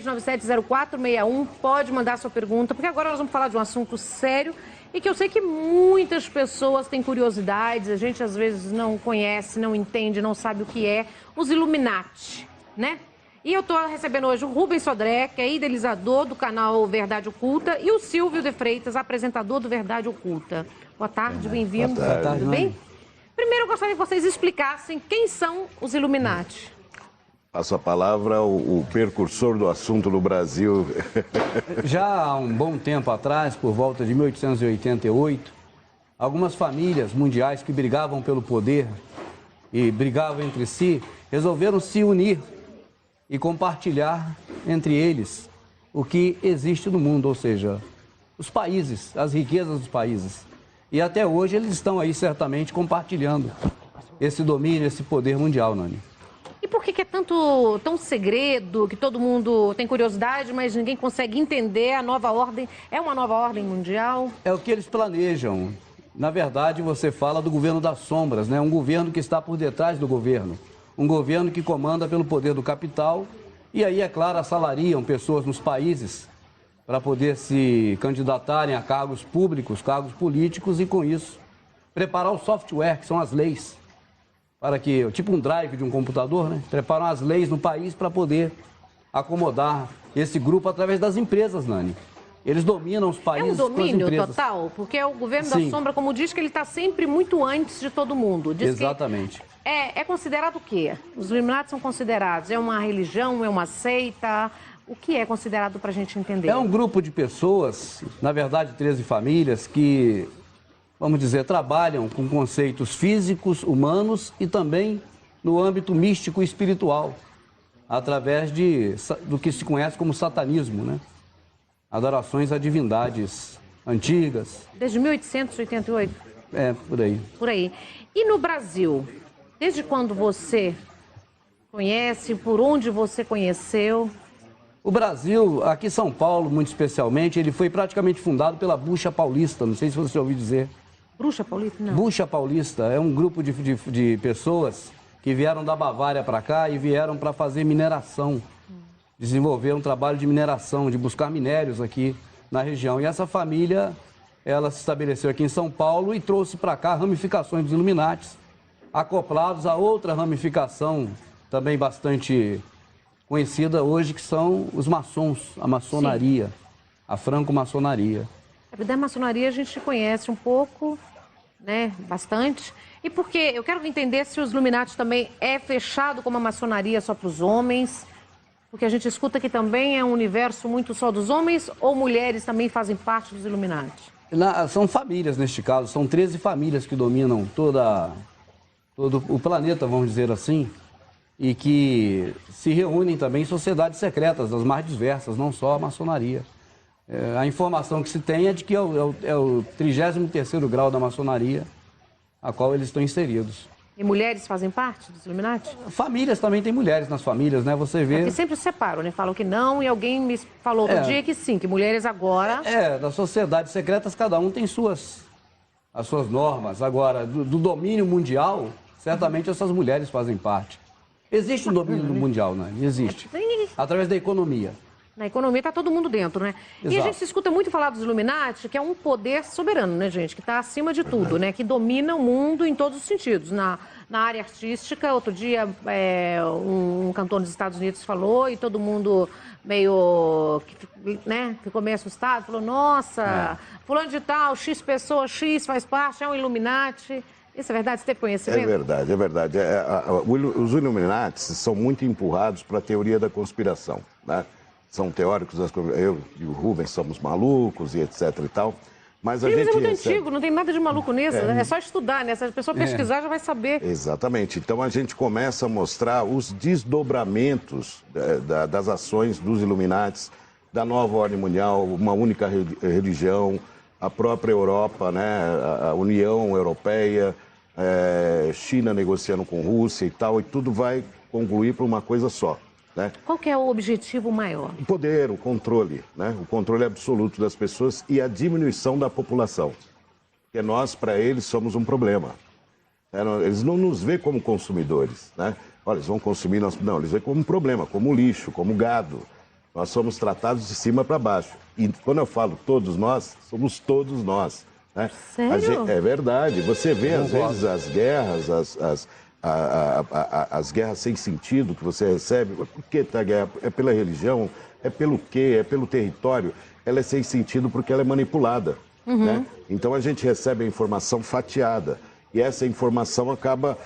33970461, pode mandar sua pergunta, porque agora nós vamos falar de um assunto sério e que eu sei que muitas pessoas têm curiosidades, a gente às vezes não conhece, não entende, não sabe o que é, os Illuminati, né? E eu estou recebendo hoje o Rubens Sodré, que é idealizador do canal Verdade Oculta, e o Silvio de Freitas, apresentador do Verdade Oculta. Boa tarde, bem-vindo. Boa tarde, tudo bem? Primeiro eu gostaria que vocês explicassem quem são os Illuminati. Passo a palavra ao precursor do assunto no Brasil. Já há um bom tempo atrás, por volta de 1888, algumas famílias mundiais que brigavam pelo poder e brigavam entre si, resolveram se unir e compartilhar entre eles o que existe no mundo, ou seja, os países, as riquezas dos países. E até hoje eles estão aí certamente compartilhando esse domínio, esse poder mundial, Nani. E por que é tão segredo, que todo mundo tem curiosidade, mas ninguém consegue entender a nova ordem? É uma nova ordem mundial? É o que eles planejam. Na verdade, você fala do governo das sombras, né? Um governo que está por detrás do governo. Um governo que comanda pelo poder do capital. E aí, é claro, assalariam pessoas nos países para poder se candidatarem a cargos públicos, cargos políticos e, com isso, preparar o software, que são as leis. Para que, tipo um drive de um computador, né? Preparam as leis no país para poder acomodar esse grupo através das empresas, Nani. Eles dominam os países com as empresas. É um domínio total? Porque o governo da sombra, como diz, que ele está sempre muito antes de todo mundo. Diz exatamente. Que é considerado o quê? Os Illuminati são considerados? É uma religião? É uma seita? O que é considerado para a gente entender? É um grupo de pessoas, na verdade 13 famílias, que, vamos dizer, trabalham com conceitos físicos, humanos e também no âmbito místico e espiritual, através do que se conhece como satanismo, né? Adorações a divindades antigas. Desde 1888? É, por aí. Por aí. E no Brasil, desde quando você conhece, por onde você conheceu? O Brasil, aqui em São Paulo, muito especialmente, ele foi praticamente fundado pela Bucha Paulista, não sei se você ouviu dizer. Bruxa Paulista? Não. Bucha Paulista é um grupo de pessoas que vieram da Bavária para cá e vieram para fazer mineração. Desenvolver um trabalho de mineração, de buscar minérios aqui na região. E essa família, ela se estabeleceu aqui em São Paulo e trouxe para cá ramificações dos Illuminatis, acoplados a outra ramificação também bastante conhecida hoje, que são os maçons, a maçonaria, sim, a franco-maçonaria. Da maçonaria a gente conhece um pouco, né, bastante. E porque eu quero entender se os Illuminati também é fechado como a maçonaria só para os homens, porque a gente escuta que também é um universo muito só dos homens, ou mulheres também fazem parte dos Illuminati? São famílias neste caso, são 13 famílias que dominam todo o planeta, vamos dizer assim, e que se reúnem também em sociedades secretas, das mais diversas, não só a maçonaria. A informação que se tem é de que é o 33º grau da maçonaria, a qual eles estão inseridos. E mulheres fazem parte dos Illuminati? Famílias também tem mulheres nas famílias, né? Você vê... Porque sempre se separam, né? Falam que não e alguém me falou outro dia que sim, que mulheres agora... Das sociedades secretas cada um tem as suas normas. Agora, do domínio mundial, certamente essas mulheres fazem parte. Existe um domínio mundial, né? Existe. Através da economia. Na economia está todo mundo dentro, né? Exato. E a gente escuta muito falar dos Illuminati, que é um poder soberano, né, gente? Que está acima de tudo, né? Que domina o mundo em todos os sentidos. Na área artística, outro dia um cantor dos Estados Unidos falou e todo mundo meio, né, ficou meio assustado. Falou, nossa, fulano de tal, X pessoa, X faz parte, é um Illuminati. Isso é verdade? Você teve conhecimento? É verdade, é verdade. Os Illuminati são muito empurrados para a teoria da conspiração, né? São teóricos, eu e o Rubens somos malucos e etc e tal. Mas a gente é muito antigo, não tem nada de maluco nisso. É só estudar, né? Se a pessoa pesquisar, já vai saber. Exatamente. Então a gente começa a mostrar os desdobramentos das ações dos Illuminatis, da nova ordem mundial, uma única religião, a própria Europa, né? A União Europeia, China negociando com Rússia e tal, e tudo vai concluir para uma coisa só. Né? Qual que é o objetivo maior? O poder, o controle, né? O controle absoluto das pessoas e a diminuição da população. Porque nós, para eles, somos um problema. Eles não nos veem como consumidores, né? Olha, eles vão consumir... Não, eles veem como um problema, como lixo, como gado. Nós somos tratados de cima para baixo. E quando eu falo todos nós, somos todos nós. Né? Sério? É verdade. Você vê, às vezes, as guerras, as guerras sem sentido que você recebe. Por que tá a guerra? É pela religião? É pelo quê? É pelo território? Ela é sem sentido porque ela é manipulada. Né? Então a gente recebe a informação fatiada. E essa informação acaba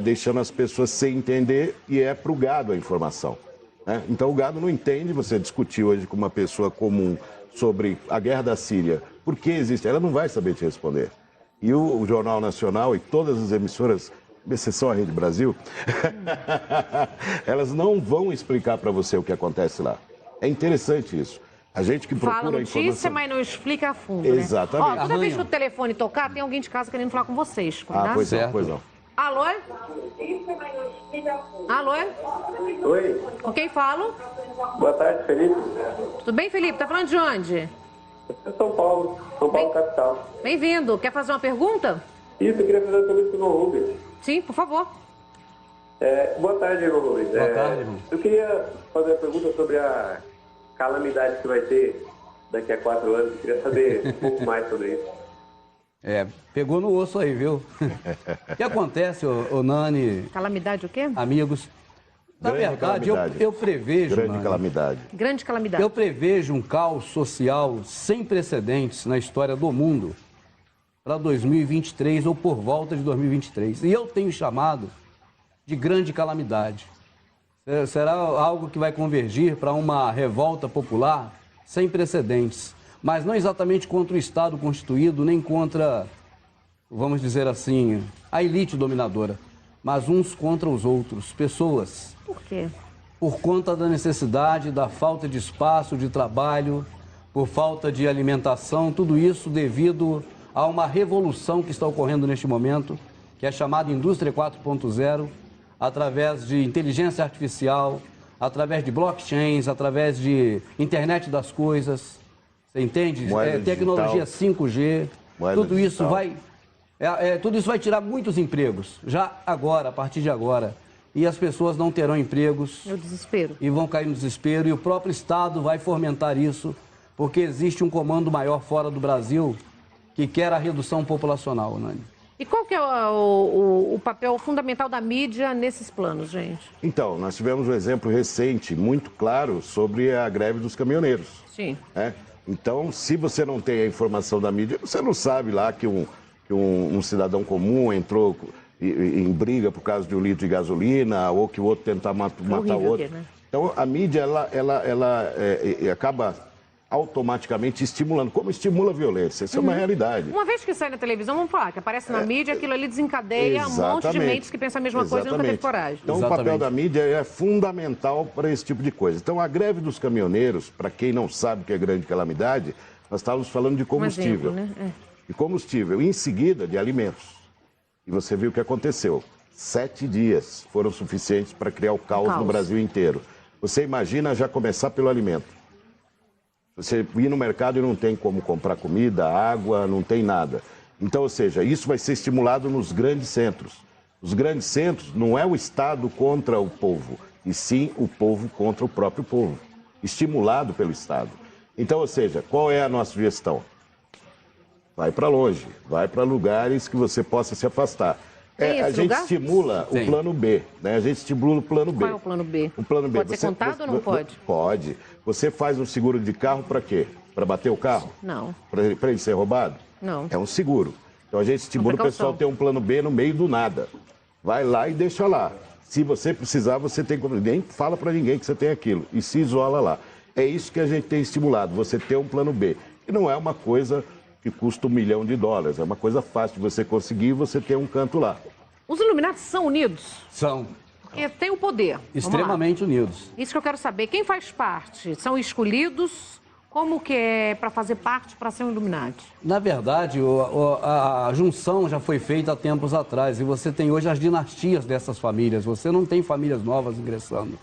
deixando as pessoas sem entender e é para o gado a informação. Né? Então o gado não entende. Você discutir hoje com uma pessoa comum sobre a guerra da Síria. Por que existe? Ela não vai saber te responder. E o Jornal Nacional e todas as emissoras, exceção a Rede Brasil, elas não vão explicar para você o que acontece lá. É interessante isso. A gente que procura Fala a notícia, informação... mas não explica a fundo, Exatamente. Né? Ó, toda vez que o telefone tocar, tem alguém de casa querendo falar com vocês. Cuidado. Pois não, pois não. Alô? Alô? Oi, Com quem falo? boa tarde, Felipe. Tudo bem, Felipe? Tá falando de onde? É São Paulo, capital. Bem-vindo. Quer fazer uma pergunta? Isso, eu queria fazer uma pergunta para o Rubens. Sim, por favor. Boa tarde, irmão Rubens. Boa tarde, irmão. Eu queria fazer uma pergunta sobre a calamidade que vai ter daqui a 4 anos. Eu queria saber um pouco mais sobre isso. Pegou no osso aí, viu? O que acontece, ô Nani, Calamidade o quê? amigos? Na Grande verdade, calamidade. eu prevejo, Grande Nani, calamidade. Grande calamidade. eu prevejo um caos social sem precedentes na história do mundo para 2023 ou por volta de 2023. E eu tenho chamado de grande calamidade. Será algo que vai convergir para uma revolta popular sem precedentes, mas não exatamente contra o Estado constituído, nem contra, vamos dizer assim, a elite dominadora, mas uns contra os outros, pessoas. Por quê? Por conta da necessidade, da falta de espaço, de trabalho, por falta de alimentação, tudo isso devido a uma revolução que está ocorrendo neste momento, que é chamada Indústria 4.0, através de inteligência artificial, através de blockchains, através de internet das coisas, você entende? Tecnologia 5G, tudo isso vai... tudo isso vai tirar muitos empregos, já agora, a partir de agora. E as pessoas não terão empregos. É o desespero. E vão cair no desespero. E o próprio Estado vai fomentar isso, porque existe um comando maior fora do Brasil que quer a redução populacional, Nani. E qual que é o papel fundamental da mídia nesses planos, gente? Então, nós tivemos um exemplo recente, muito claro, sobre a greve dos caminhoneiros. Sim. Então, se você não tem a informação da mídia, você não sabe lá que um cidadão comum entrou em briga por causa de 1 litro de gasolina, ou que o outro tentar matar o outro. Né? Então, a mídia, ela acaba automaticamente estimulando, como estimula a violência. Isso é uma realidade. Uma vez que sai na televisão, vamos falar, que aparece na mídia, aquilo ali desencadeia um monte de mentes que pensam a mesma coisa e nunca teve coragem. Então, o papel da mídia é fundamental para esse tipo de coisa. Então, a greve dos caminhoneiros, para quem não sabe o que é grande calamidade, nós estávamos falando de combustível. Um exemplo, né? De combustível, em seguida de alimentos. E você viu o que aconteceu. 7 dias foram suficientes para criar o caos no Brasil inteiro. Você imagina já começar pelo alimento. Você ir no mercado e não tem como comprar comida, água, não tem nada. Então, ou seja, isso vai ser estimulado nos grandes centros. Os grandes centros não é o Estado contra o povo, e sim o povo contra o próprio povo, estimulado pelo Estado. Então, ou seja, qual é a nossa sugestão? Vai para longe, vai para lugares que você possa se afastar. A gente estimula o plano B, né? A gente estimula o plano B. Qual é o plano B? O plano B. Pode ser contado ou não pode? Pode. Você faz um seguro de carro para quê? Para bater o carro? Não. Para ele ser roubado? Não. É um seguro. Então a gente estimula o pessoal ter um plano B no meio do nada. Vai lá e deixa lá. Se você precisar, você tem como. Nem fala para ninguém que você tem aquilo. E se isola lá. É isso que a gente tem estimulado, você ter um plano B. E não é uma coisa que custa $1 milhão. É uma coisa fácil de você conseguir e você ter um canto lá. Os Illuminati são unidos? São. Porque tem o poder. Extremamente unidos. Isso que eu quero saber. Quem faz parte? São escolhidos? Como que é para fazer parte, para ser um Illuminati? Na verdade, a junção já foi feita há tempos atrás e você tem hoje as dinastias dessas famílias. Você não tem famílias novas ingressando.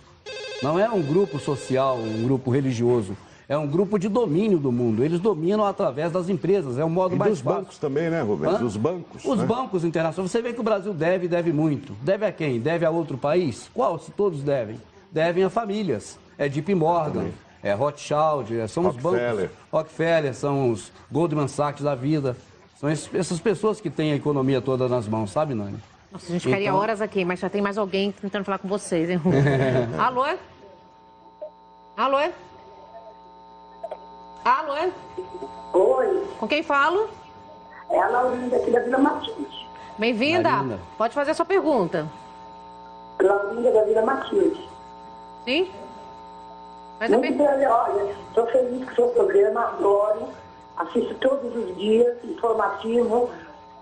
Não é um grupo social, um grupo religioso. É um grupo de domínio do mundo. Eles dominam através das empresas. É o modo mais fácil. E dos bancos também, né, Rubens? Os bancos. Os bancos internacionais. Você vê que o Brasil deve muito. Deve a quem? Deve a outro país? Qual? Se todos devem. Devem a famílias. É JP Morgan, Rothschild, são os bancos, Rockefeller, são os Goldman Sachs da vida. São essas pessoas que têm a economia toda nas mãos, sabe, Nani? Nossa, a gente ficaria horas aqui, mas já tem mais alguém tentando falar com vocês, hein? Alô? Alô? Alô? Oi, Com quem falo? é a Laurinda aqui da Vila Matilde. Bem-vinda. Pode fazer a sua pergunta. Laurinda da Vila Matilde. Sim? Mas Olha, estou feliz com o seu programa, adoro, assisto todos os dias, informativo.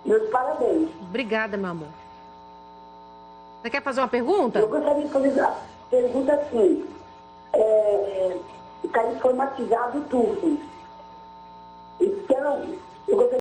Meus parabéns. Obrigada, meu amor. Você quer fazer uma pergunta? Eu gostaria de fazer uma pergunta assim. Está informatizado tudo.